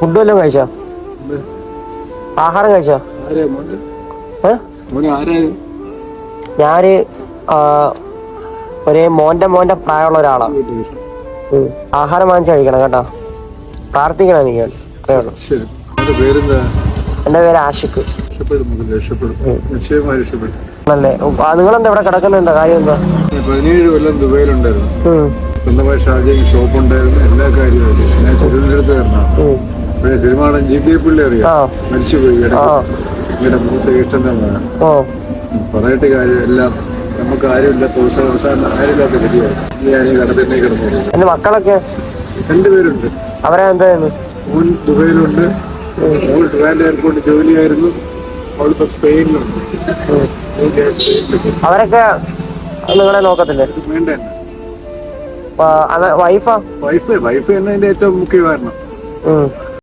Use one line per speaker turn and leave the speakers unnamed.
Food വല്ലതും കഴിച്ചോ? ആഹാരം കഴിച്ചോ? ഞാന് ഒരു മോന്റെ പ്രായമുള്ള ഒരാളാണ്. ആഹാരം വാങ്ങിച്ച് കഴിക്കണം കേട്ടോ. പ്രാർത്ഥിക്കണം എനിക്ക്. എന്റെ പേര് ആഷിഖ്. അല്ലേ? നിങ്ങളെന്താ ഇവിടെ കിടക്കുന്നുണ്ടോ? കാര്യം എന്താ?
17 കൊല്ലം ദുബൈയിലുണ്ടായിരുന്നു. സ്വന്തമായി ഷാർജയിൽ ഷോപ്പ് ഉണ്ടായിരുന്നു. എല്ലാ കാര്യമായിരുന്നു. ഞാൻ തിരുവനന്തപുരത്ത് വരണം. പിന്നെ സിനിമ GK പുള്ളി അറിയാം, മരിച്ചുപോയി. ഇങ്ങനെ മൂത്ത ഇഷ്ടം പറയട്ടെ കാര്യം എല്ലാം നമുക്ക് ആരുമില്ല. അവസാനം ആരുമില്ലാത്ത ഗതിയായിരുന്നു. ഞാൻ ഈ കടത്തന്നെ കിടന്നു.
എന്റെ മക്കളൊക്കെ
2 പേരുണ്ട്.
അവരെ എന്തായിരുന്നു?
മോൻ ദുബൈയിലുണ്ട്, മോൾ ട്രിവാൻഡ്രം എയർപോർട്ടിൽ ജോലിയായിരുന്നു, അവളിപ്പോ സ്പെയിനിലുണ്ട്.
അവരൊക്കെ നിങ്ങളെ നോക്കത്തില്ലേ?
വേണ്ട.
വൈഫ്
തന്നെ അതിന്റെ ഏറ്റവും മുഖ്യ കാരണം.